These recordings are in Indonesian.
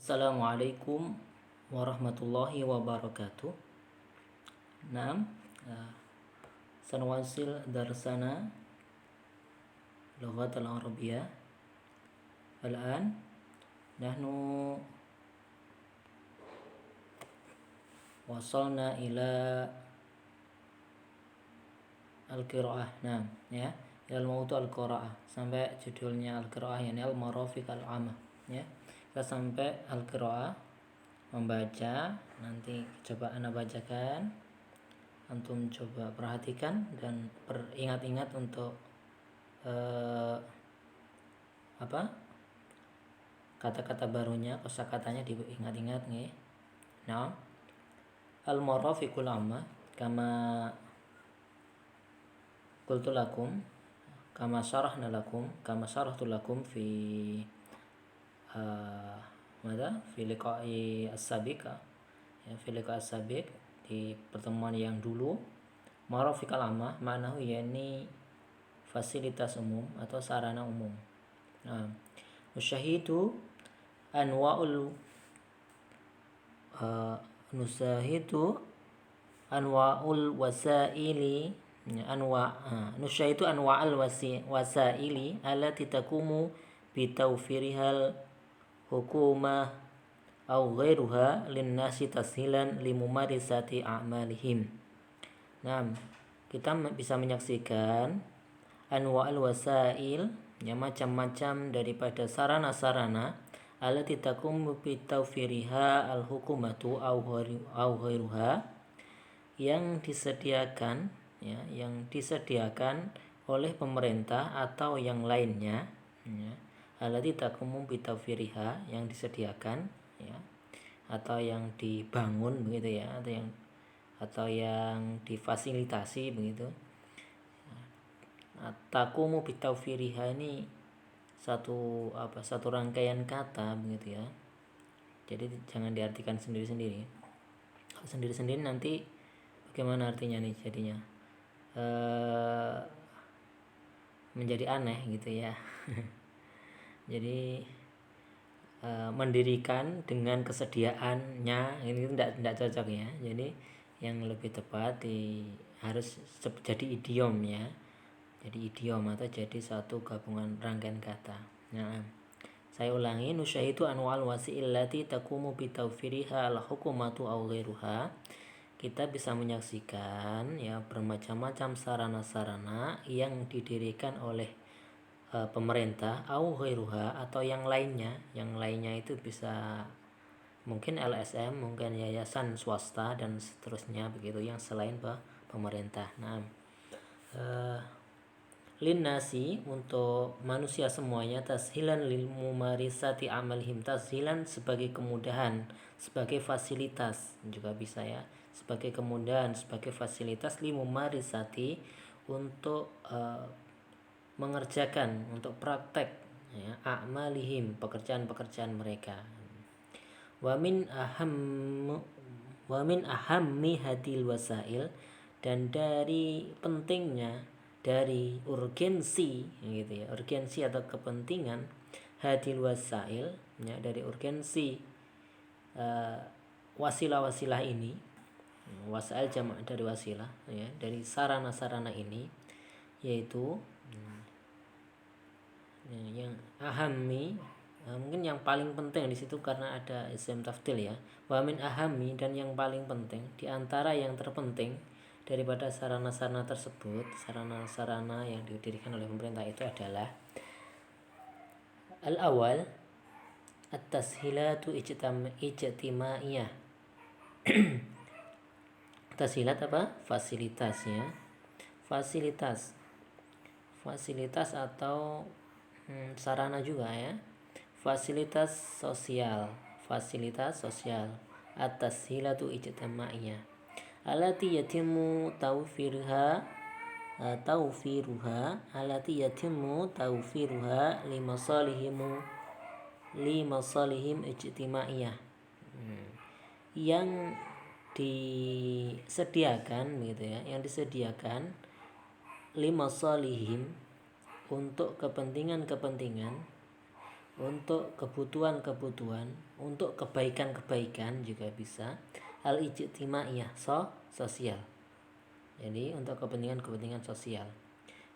Assalamualaikum warahmatullahi wabarakatuh. Naam, sanwasil darsana lughat al-arabiyyah. Al-an nahnu wasalna ila al-qiraah. Naam, ya. Ilal mawdu' al-qiraah, sampai judulnya al-qiraah, yakni al-marafiq al-'amah, ya. Kita sampai al-qiraah, membaca. Nanti coba Anda bacakan, antum coba perhatikan dan ingat-ingat untuk kata-kata barunya, kosakatanya diingat-ingat nih. Nah, al-marafiqul 'ammah kama qultu lakum, kama syarahtu lakum fi fi liqa'i as-sabiq, ya, fi liqa'i as-sabiq, di pertemuan yang dulu. Marafiqul 'ammah ma'nahu yakni fasilitas umum atau sarana umum. Nah, nusyahidu anwa'ul wasaili, nusyahidu anwa'al wasaili allati taqumu bitawfirihal hukumah aw ghairuha linnasi tashilan limumarisati a'malihim. Nah, kita bisa menyaksikan anwa'al wasail, ya, macam-macam daripada sarana-sarana allati taqumu bitawfiriha al-hukumatu aw ghairuha, yang disediakan, ya, yang disediakan oleh pemerintah atau yang lainnya, ya. Allati taqumu bitawfiriha, yang disediakan, ya, atau yang dibangun begitu, ya, atau yang difasilitasi begitu. Taqumu bitawfiriha ini satu rangkaian kata begitu, ya. Jadi jangan diartikan sendiri-sendiri. Kalau sendiri-sendiri nanti bagaimana artinya nih jadinya? Menjadi aneh gitu, ya. Jadi mendirikan dengan kesediaannya ini tidak cocok, ya. Jadi yang lebih tepat harus jadi idiom, ya. Jadi idiom atau jadi satu gabungan rangkaian kata. Nah, saya ulangi, nusyahidu anwa'al wasi'illati taqumu bitawfiriha al-hukumatu aw ghairuha. Kita bisa menyaksikan, ya, bermacam-macam sarana-sarana yang didirikan oleh pemerintah aw ghairuha, atau yang lainnya. Yang lainnya itu bisa mungkin LSM, mungkin yayasan swasta dan seterusnya begitu, yang selain pemerintah. Nah, linnasi, untuk manusia semuanya, tashilan lil mumarisati amalihim, tashilan sebagai kemudahan, sebagai fasilitas juga bisa, ya, sebagai kemudahan, sebagai fasilitas, li mumarisati, untuk mengerjakan, untuk praktek, ya, amalihim, pekerjaan-pekerjaan mereka. Wa min ahammi hadil wasail, dan dari pentingnya, dari urgensi gitu, ya, urgensi atau kepentingan hadil wasail, ya, dari urgensi wasilah-wasilah ini. Wasail jamak dari wasilah, ya, dari sarana-sarana ini, yaitu yang ahammi, mungkin yang paling penting di situ karena ada ism tafdil, ya. Wa min ahammi, dan yang paling penting, di antara yang terpenting daripada sarana-sarana tersebut, sarana-sarana yang didirikan oleh pemerintah itu adalah al-awwal at-tashilatu ijtimaiyah. Tashilat apa? Fasilitasnya. Fasilitas atau sarana juga, ya. Fasilitas sosial. At-tashilatu ijtimaiyah allati yatimu tawfiruha limasalihim ijtimaiyah, yang disediakan gitu, ya, yang disediakan limasalihim, untuk kepentingan-kepentingan untuk kebutuhan-kebutuhan, untuk kebaikan-kebaikan juga bisa. Al-ijtimaiyah, sosial. Jadi untuk kepentingan-kepentingan sosial.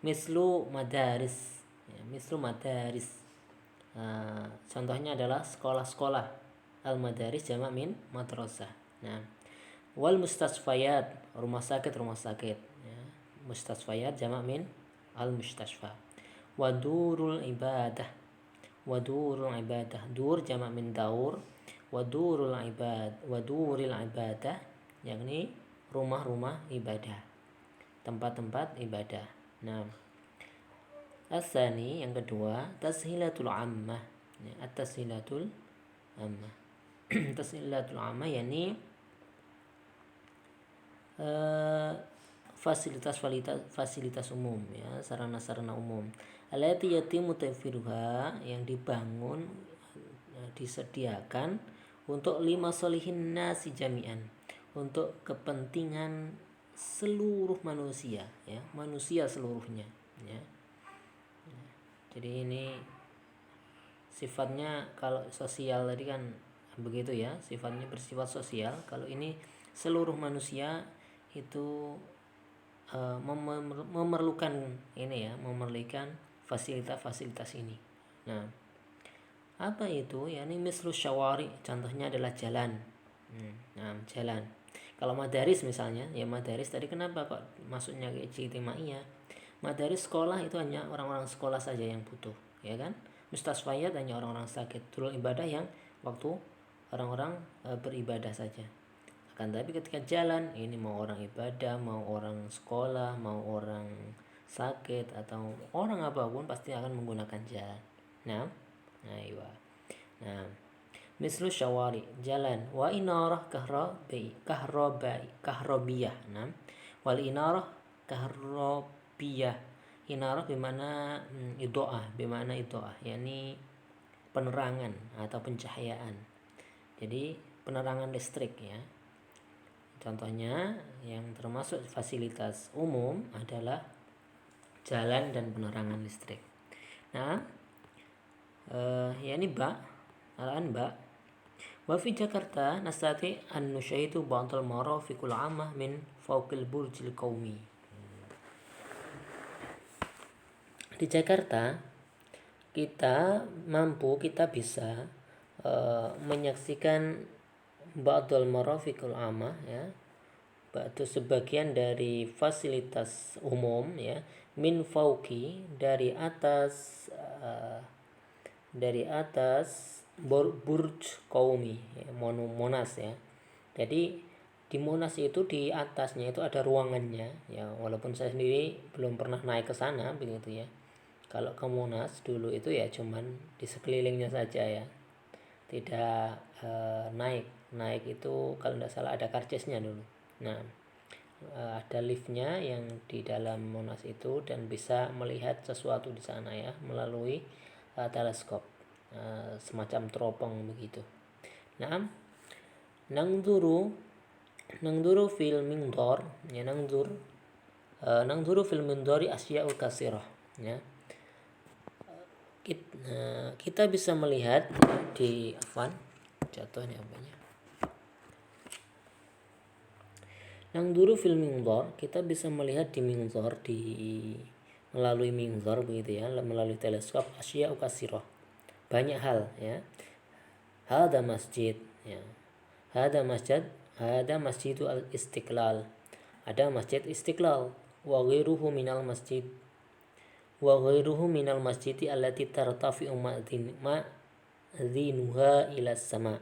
Mislu madaris, ya, mislu madaris. Contohnya adalah sekolah-sekolah. Al-madaris jamak min madrasah. Nah, wal mustasfayat, rumah sakit ya. Mustasfayat jamak min al mustasfa. Wadurul ibadah, dur jamak min daur. Wadurul ibadah yakni rumah-rumah ibadah, tempat-tempat ibadah. Nah, asani yang kedua, tashilatul ammah. Ya, at-tashilatul ammah. Tashilatul ammah yakni fasilitas umum, ya, sarana-sarana umum. Allati yatimu tawfiruha, yang dibangun, disediakan untuk lima solihin nasi jami'an, untuk kepentingan seluruh manusia, ya, manusia seluruhnya, ya. Jadi ini sifatnya, kalau sosial tadi kan begitu ya, sifatnya bersifat sosial. Kalau ini seluruh manusia itu memerlukan ini ya, memerlukan fasilitas-fasilitas ini. Nah, apa itu? Yani mislu syawari, contohnya adalah jalan. Nah, jalan. Kalau madaris misalnya, ya madaris tadi kenapa kok masuknya ke ijtimaiyah? Madaris sekolah itu hanya orang-orang sekolah saja yang butuh, ya kan? Mustasfayat hanya orang-orang sakit. Durul ibadah yang waktu orang-orang beribadah saja. Akan tapi ketika jalan, ini mau orang ibadah, mau orang sekolah, mau orang sakit, atau orang apapun pasti akan menggunakan jalan. Nah, mislu syawari, jalan. Wa inarah kahrobiyah. Nah, wal inarah kahrobiyah. Inarah bimana idoah, yakni penerangan atau pencahayaan. Jadi penerangan listrik, ya. Contohnya yang termasuk fasilitas umum adalah jalan dan penerangan listrik. Nah, yakni al-an wa fi Jakarta nastati an nusyahidu ba'dal marafiqul 'amah min fawqil burjil qaumi. Di Jakarta kita bisa menyaksikan ba'dal marafiqul 'amah, ya, ba'du sebagian dari fasilitas umum, ya, min fauqi, dari atas burj qaumi, ya, Monas, ya. Jadi di Monas itu, di atasnya itu ada ruangannya, ya, walaupun saya sendiri belum pernah naik ke sana begitu, ya. Kalau ke Monas dulu itu ya cuman di sekelilingnya saja, ya, tidak naik itu kalau tidak salah ada karcisnya dulu. Nah, ada liftnya yang di dalam Monas itu, dan bisa melihat sesuatu di sana, ya, melalui teleskop, semacam teropong begitu. Nah, nangduru fil mindor, ya, nangduru fil mindori asya'ul kasirah, ya. Kita bisa melihat di jatuh nih apanya. Nangduru fil mindor, kita bisa melihat di mindor, melalui mindor begitu, ya, melalui teleskop, asya'ul kasirah, banyak hal, ya. Hada masjid, ya. Hada masjidu al-Istiqlal. Ada masjid Istiqlal. Wa ghairuhu minal masjidi allati tartafi'u ma'dhinuha ila sama.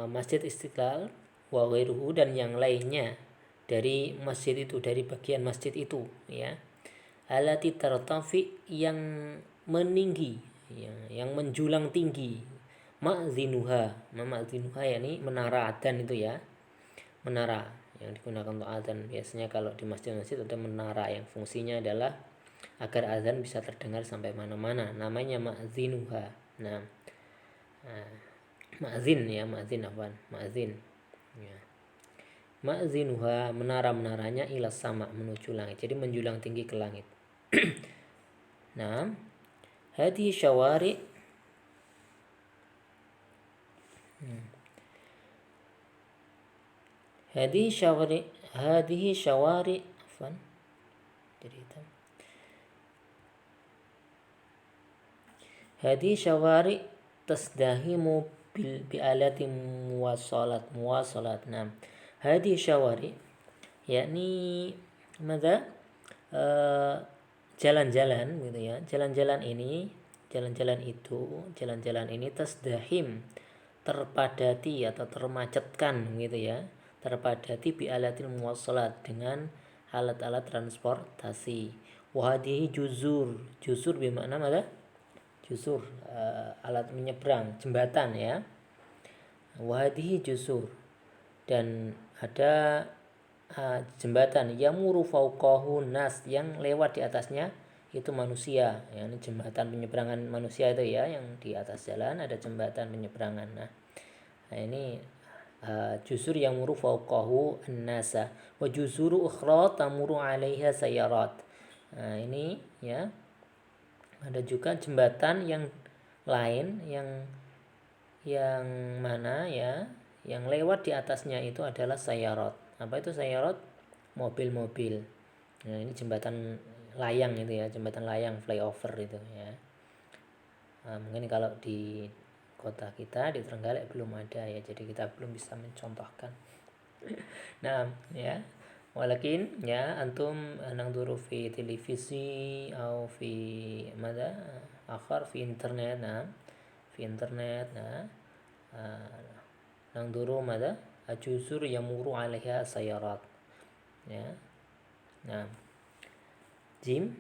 Masjid Istiqlal wa ghairuhu, dan yang lainnya dari masjid itu, dari bagian masjid itu, ya, allati tartafi, yang meninggi, ya, yang menjulang tinggi, ma'dhinuha yakni menara adzan itu, ya, menara yang digunakan untuk adzan. Biasanya kalau di masjid-masjid ada menara yang fungsinya adalah agar adzan bisa terdengar sampai mana-mana, namanya ma'dhinuha. Nah, ma'zin, ya, ma'zin, ya. Ma'zinuha, menara-menaranya, ila sama, menuju langit, jadi menjulang tinggi ke langit. Nah, Hadhihi syawari hadhihi syawari afwan jadi hitam. Hadhihi syawari tasdahimu bi'alati muwasalat. Nah, hadhihi syawari yakni mada jalan-jalan gitu ya. Jalan-jalan ini tasdahim terpadati atau termacetkan gitu ya. Terpadati bi'alatil muwasalat dengan alat-alat transportasi. Wahadihi juzur bermakna mada? Jusur, alat menyeberang, jembatan ya. Wahadihi jusur, dan ada jembatan yamuru fauqahu nas, yang lewat di atasnya itu manusia ya. Ini jembatan penyeberangan manusia itu ya, yang di atas jalan ada jembatan penyeberangan. Nah ini jusur yamuru fauqahu an-nasa wa jusuru ukhra tamuru 'alaiha sayarat. Nah ini ya, ada juga jembatan yang lain yang mana ya, yang lewat di atasnya itu adalah sayarat. Apa itu sayarat? Mobil-mobil. Nah ini jembatan layang itu ya, jembatan layang, flyover itu ya. Mungkin kalau di kota kita di Trenggalek belum ada ya, jadi kita belum bisa mencontohkan. Nah ya, walakin ya antum nangduru fi televisi atau fi mada akhar fi internet. Nah fi internet nangduru mada ajusur yamuru 'alaiha sayarat ya. Nah jim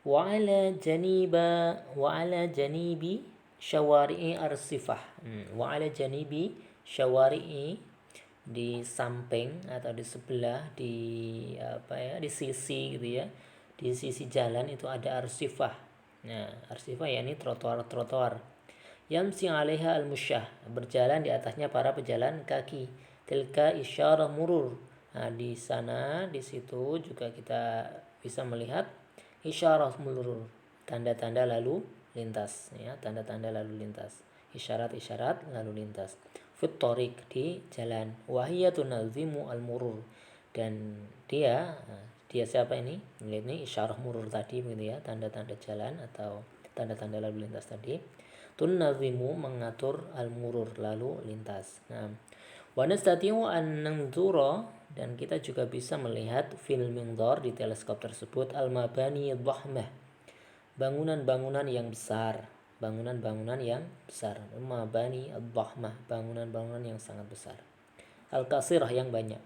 wa ala janibi syawari'i arsifah. Wa ala janibi syawari'i, di samping atau di sebelah, di apa ya, di sisi gitu ya, di sisi jalan itu ada arsifah. Nah arsifah ya ini trotoar yamsi 'alaiha al-musyah, berjalan di atasnya para pejalan kaki. Tilka isyarah murur. Nah di sana, di situ juga kita bisa melihat isyarah murur, tanda-tanda lalu lintas ya, tanda-tanda lalu lintas, isyarat-isyarat lalu lintas. Fit tariq, di jalan. Wahiyya tunazimu al-murur, dan dia siapa ini? Ini isyarah murur tadi begitu ya, tanda-tanda jalan atau tanda-tanda lalu lintas tadi. Tunazimu, mengatur, al-murur, lalu lintas. Nah, wa nastati'u an nanzura, dan kita juga bisa melihat fil minzar, di teleskop tersebut, al-mabani dhahmah, bangunan-bangunan yang besar, mabani ad-dhahmah, bangunan-bangunan yang sangat besar, al-kasirah, yang banyak.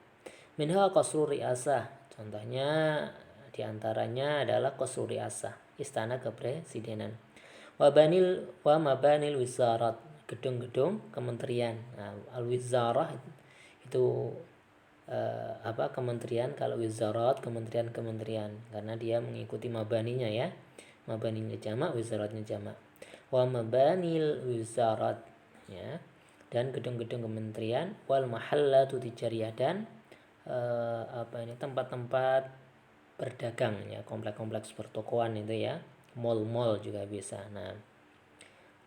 Minha qasrur riasah, contohnya diantaranya adalah qasrur riasah, istana kepresidenan. Wa mabanil wizarat, gedung-gedung kementerian. Nah, al-wizarah itu kementerian. Kalau wizarat kementerian, karena dia mengikuti mabaninya ya, mabaninya jamak, wizaratnya jamak. Wa mabanil wizarat ya, dan gedung-gedung kementerian. Wal mahallatu tijariyah, dan tempat-tempat berdagang ya, kompleks-kompleks pertokoan itu ya, mall-mall juga bisa. Nah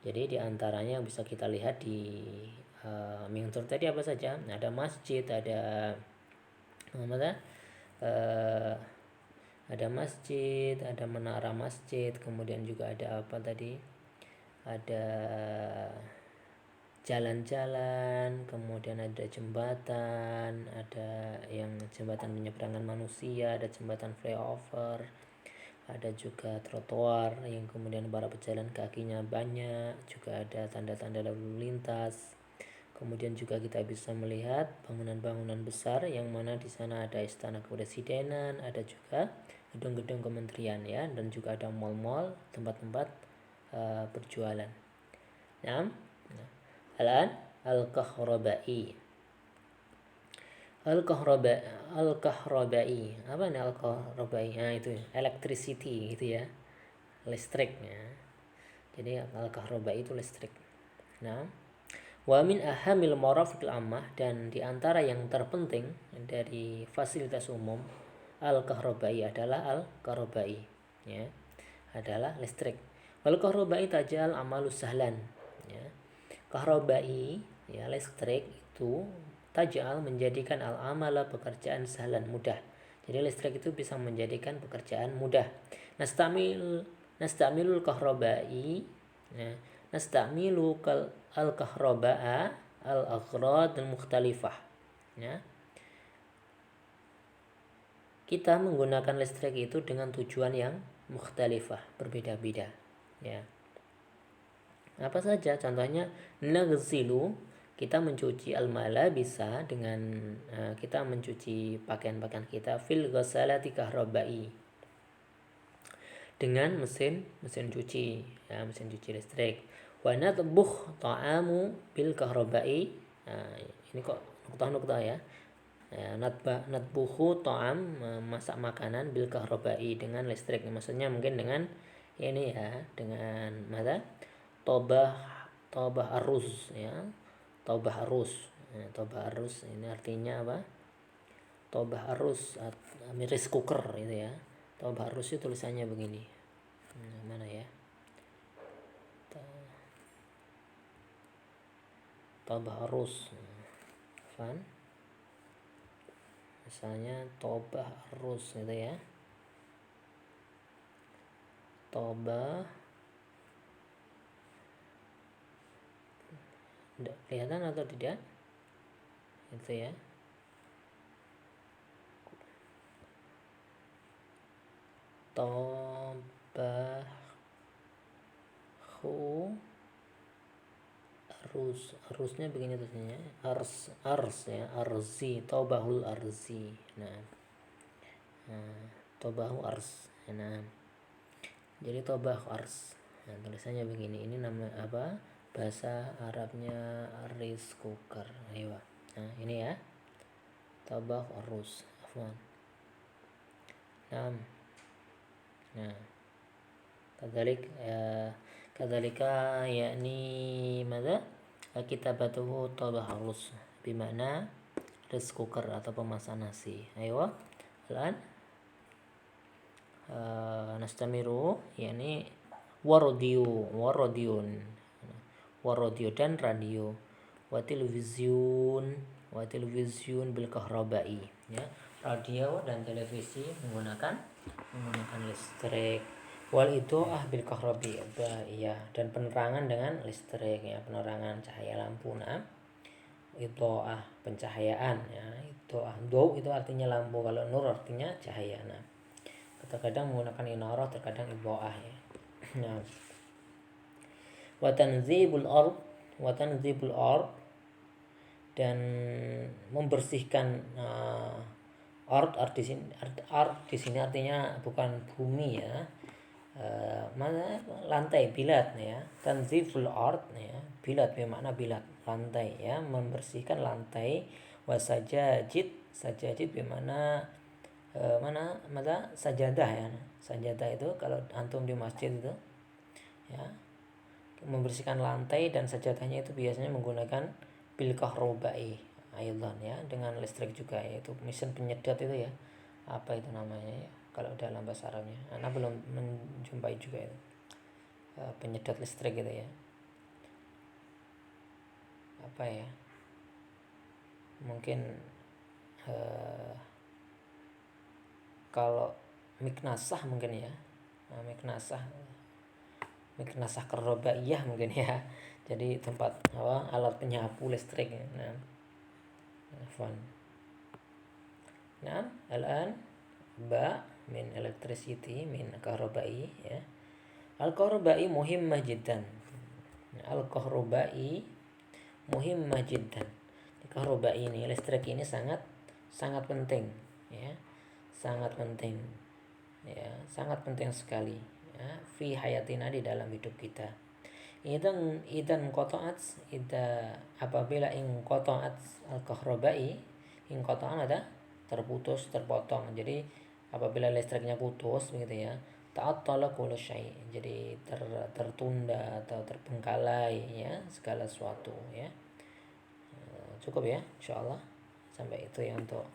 jadi diantaranya yang bisa kita lihat di miniatur tadi apa saja? Ada masjid, ada masjid, ada menara masjid, kemudian juga ada apa tadi? Ada jalan-jalan, kemudian ada jembatan, ada yang jembatan penyeberangan manusia, ada jembatan flyover, ada juga trotoar yang kemudian para pejalan kakinya banyak, juga ada tanda-tanda lalu lintas. Kemudian juga kita bisa melihat bangunan-bangunan besar, yang mana di sana ada istana kepresidenan, ada juga gedung-gedung kementerian ya, dan juga ada mal-mal, tempat-tempat berjualan. Nah, al-an al-kahrabai. Al-kahrabai. Apa ini al-kahrabai? Nah itu electricity gitu ya, listrik ya. Jadi al-kahrabai itu listrik. Nah, wa min ahamil marafiqil ammah, dan diantara yang terpenting dari fasilitas umum al-kahrabai adalah al-kahrabai. ya, adalah listrik. Wal kahrobai tajal amalu sahlan, ya. Kahrobai, ya, listrik itu tajal menjadikan al amala pekerjaan sahlan, mudah. Jadi listrik itu bisa menjadikan pekerjaan mudah. Nastamilul kahrobai, ya, nastamilu al kahroba'a al aghrad al mukhtalifah, ya. Kita menggunakan listrik itu dengan tujuan yang mukhtalifah, berbeda-beda, ya. Apa saja? Contohnya naghsilu, kita mencuci al-mala bisa dengan kita mencuci pakaian-pakaian kita fil ghasalati kahrobai, dengan mesin cuci, ya, mesin cuci listrik. Wa natbuh ta'amu bil kahrobai. Nah, ini kok nukta-nukta ya. Natbuhu ta'am, masak makanan bil kahrobai, dengan listrik. Maksudnya mungkin dengan ini ya, dengan mana? Tobah arus, ya. Tobah arus. Ya, tobah arus ini artinya apa? Tobah arus, rice cooker itu ya. Tobah arus itu tulisannya begini. Mana ya? Tobah arus. Fan. Misalnya tobah arus gitu ya. Tobah, kelihatan atau tidak? Itu ya. Tobahu arusnya begini tulisannya, ars ya, arzi, tobahul arzi. Nah, tobahu ars. Nah, jadi tobahu ars. Nah, tulisannya begini. Ini nama apa? Bahasa Arabnya rice cooker. Ayo. Nah, ini ya. Tobahu arus. Afwan. Nah, kadzalika yakni madza? Kitabatuhu tabah halus, bimana rice cooker atau pemasak nasi. Ayo, lan nastamiru, yakni warodion dan radio, wa television bil kahrabai, ya. Radio dan televisi menggunakan listrik. Wal itu bil kahrabi, ya, dan penerangan dengan listrik, ya, penerangan cahaya lampu. Nah, itu pencahayaan, ya. Itu do itu artinya lampu, kalau nur artinya cahaya. Nah, kadang menggunakan inarah, terkadang idoah, ya. Nah, wa tanzibul ard dan membersihkan ard di sini artinya bukan bumi, ya. Mana lantai, bilat, ya. Tanziful ard, ya, bilat bermakna bilat, lantai, ya, membersihkan lantai. Wasajajid bermakna mana sajadah, ya. Sajadah itu kalau antum di masjid itu, ya, membersihkan lantai dan sajadahnya itu biasanya menggunakan bil kahrobai aidan, ya, dengan listrik juga, yaitu mesin penyedot itu, ya. Apa itu namanya, ya, kalau dalam bahasa Arabnya? Anak belum menjumpai juga itu, penyedot listrik gitu, ya. Apa ya? Mungkin kalau miknasah mungkin, ya. Miknasah karobaiyah mungkin, ya. Jadi tempat alat penyapu listrik. Nah, al-an ba min electricity min kahrobai, ya. Al-kahrobai muhimmah jiddan. Al-kahrobai muhimmah jiddan. Kahrobai ini, listrik ini sangat penting, ya. Sangat penting, ya, sangat penting sekali, ya, fi hayatina, di dalam hidup kita. Idan qata'at, apabila qata'at al-kahrobai, qata'an ada terputus, terpotong. Jadi apabila listriknya putus begitu, ya, ta'attala kullu syai', jadi tertunda atau terbengkalai, ya, segala sesuatu, ya. Cukup, ya, insyaallah sampai itu, ya, untuk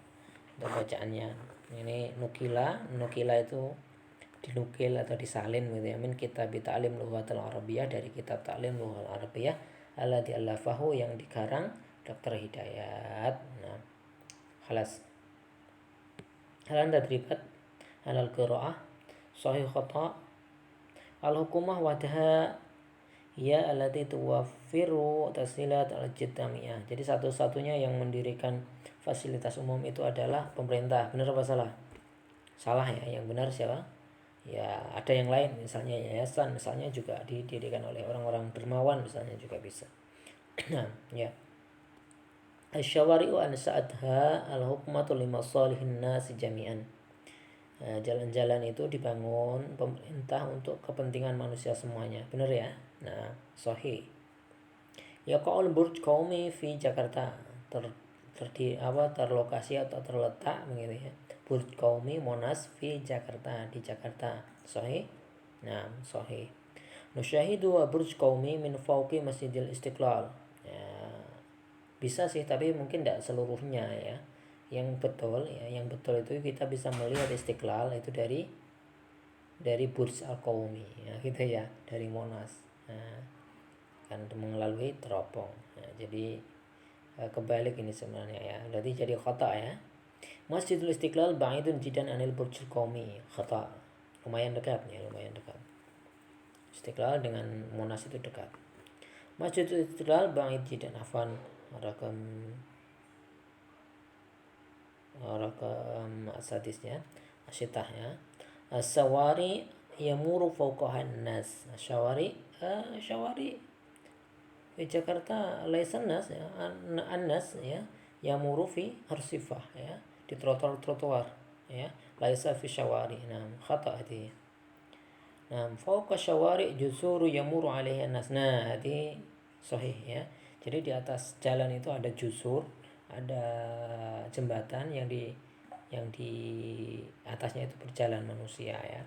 bacaannya. Ini nukila itu dinukil atau disalin gitu ya, min kitab ta'lim lughatul arabiyyah, dari kitab ta'lim lughatul arabiyyah alladzi allafahu, yang dikarang Dr. Hidayat. Nah, khalas. Halan tadribat halal qiraah sahih khata al hukumah wadha ya allati tuwaffiru tasilat al jidamiyah. Jadi satu-satunya yang mendirikan fasilitas umum itu adalah pemerintah. Benar apa salah? Salah ya. Yang benar siapa? Ya ada yang lain, misalnya yayasan, misalnya juga didirikan oleh orang-orang dermawan, misalnya juga bisa. Nah, ya. Asyawari'u an sa'adha al-hukmatu limasalihin nasi jami'an. Jalan-jalan itu dibangun pemerintah untuk kepentingan manusia semuanya. Benar ya? Nah, sahih. Ya qaul Burj Qaumi fi Jakarta, terlokasi atau terletak begitu ya. Burj Qaumi Monas fi Jakarta, di Jakarta. Sahih? Nah, sahih. Nusyahidu wa Burj Qaumi min fauqi Masjidil Istiqlal. Bisa sih, tapi mungkin tidak seluruhnya ya. Yang betul itu kita bisa melihat Istiqlal itu dari Burj Al Qaumi ya, gitu ya, dari Monas. Nah, kan melalui teropong. Nah, jadi kebalik ini sebenarnya ya. Berarti jadi khata ya. Masjidul Istiqlal ba'idun jiddan anil Burj Al Qaumi. Khata. Lumayan dekat ya, lumayan dekat. Istiqlal dengan Monas itu dekat. Masjidul Istiqlal ba'id jiddan, afan rakam asadisnya asyitah ya. As-sawari yamuru fawqahan nas. Syawari di Jakarta laysan nas ya, an-nas ya, yamuru fi arsifah ya, di trotoar ya, laisa fi syawari. Nah, khata hati. Nah, fawqa syawari jusuru yamuru alaihi nas. Nah, hati sahih ya. Jadi di atas jalan itu ada jusur, ada jembatan yang di atasnya itu berjalan manusia ya,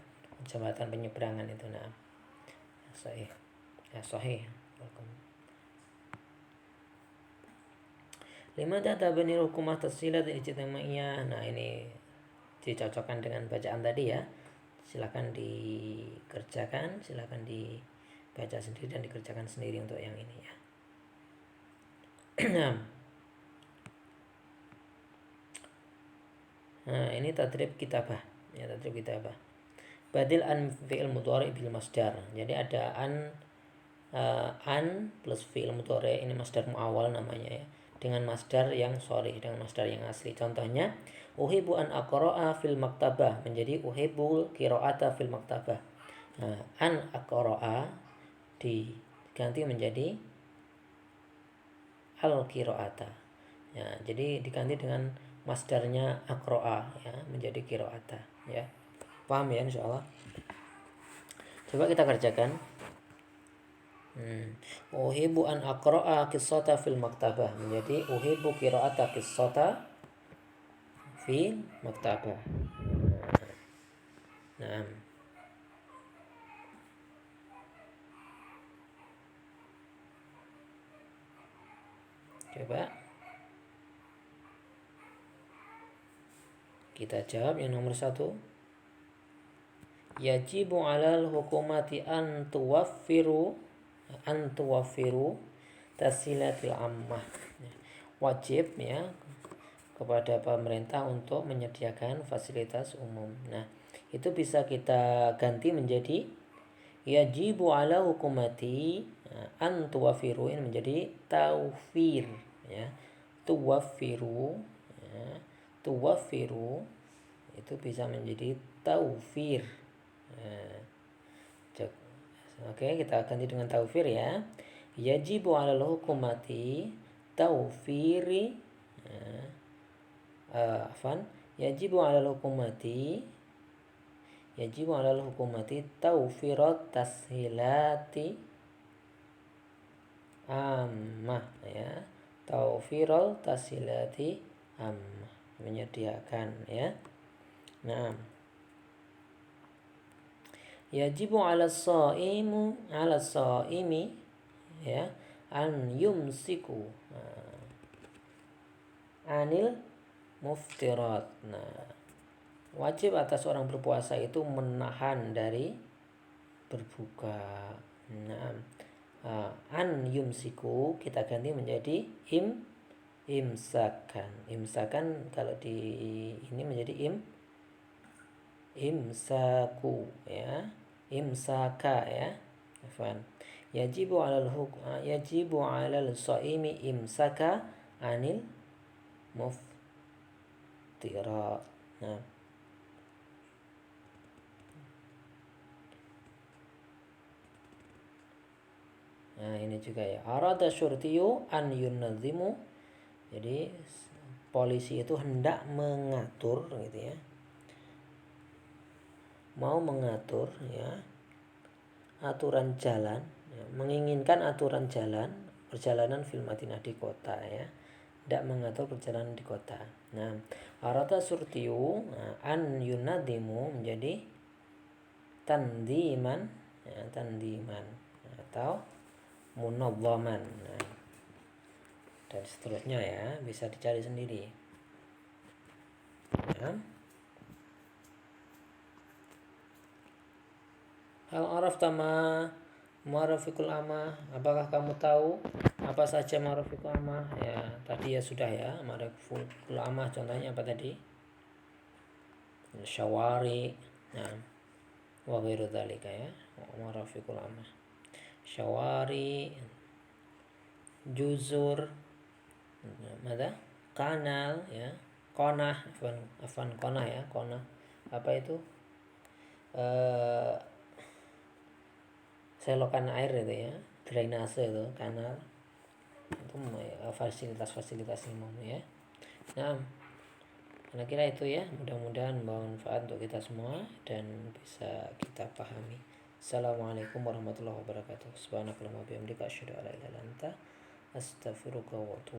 jembatan penyeberangan itu. Nah, sahih ya, sahih. Lima data benir hukumah tasilat ijtimaiyah. Nah, ini dicocokkan dengan bacaan tadi ya. Silakan dikerjakan, silakan dibaca sendiri dan dikerjakan sendiri untuk yang ini ya. Nah, ini tadrib kitabah ya, tadrib kitabah. Badil an fi'il mudhari bil masdar. Jadi ada an plus fi'il mudhari, ini masdar muawwal namanya ya, dengan masdar yang sharih, dengan masdar yang asli. Contohnya uhibbu an aqra'a fil maktabah menjadi uhibbu qira'ata fil maktabah. Nah, an aqra'a diganti menjadi al qira'ata ya, jadi diganti dengan masdarnya aqra'a ya, menjadi qira'ata ya. Paham ya insyaallah. Coba kita kerjakan. Uhibbu an aqra'a qissata fil maktabah menjadi uhibbu qira'ata qissata fil maktabah. Nah, coba kita jawab yang nomor 1. Yajibu 'alal hukumati an tuwaffiru tasilatil ammah. Wajib ya kepada pemerintah untuk menyediakan fasilitas umum. Nah, itu bisa kita ganti menjadi yajibu 'ala hukumati an tuwaffiru, ini menjadi taufir ya. Tuwaffiru ya. Tuwaffiru itu bisa menjadi taufir. Oke, kita ganti dengan taufir ya. Yajibu 'alal hukumati taufiri yajibu 'alal hukumati taufirat tashilati ammah ya. Taufiral tashilati ammah, menyediakan ya. Nah, yajibu 'ala shaimi ya an yumsiku anil muftirat. Nah, wajib atas orang berpuasa itu menahan dari berbuka. Nah, an yumsiku kita ganti menjadi imsakan. Imsakan kalau di ini menjadi imsaku ya. Imsaka ya. Afwan. Yajibu 'alal shaimi imsaka anil muftira. Nah, ini juga ya. Arada syurtiyu an yunadzimu. Jadi polisi itu hendak mengatur gitu ya. Mau mengatur ya aturan jalan, ya, menginginkan aturan jalan perjalanan fil Madinah di kota ya. Tidak mengatur perjalanan di kota. Nah, arada syurtiyu an yunadimu menjadi tandiman ya, tandiman atau munawwaman. Nah, dan seterusnya ya, bisa dicari sendiri. Ya. Hal arafta ma'rafiqul amma, apakah kamu tahu apa saja ma'rafiqul amma? Ya, tadi ya sudah ya, ma'rafiqul amma contohnya apa tadi? Syawari. Nah, wa ghairu dzalika ya. Ma'rafiqul amma. Syawari, juzur, ada kanal ya, konah, afan konah ya, konah apa itu selokan air itu ya, drainase itu kanal itu fasilitas umum ya. Nah, kira-kira itu ya, mudah-mudahan membawa manfaat untuk kita semua dan bisa kita pahami. Assalamualaikum warahmatullahi wabarakatuh. Subhanakallahumma wa bihamdika asyhadu an la ilaha illa anta astaghfiruka wa atubu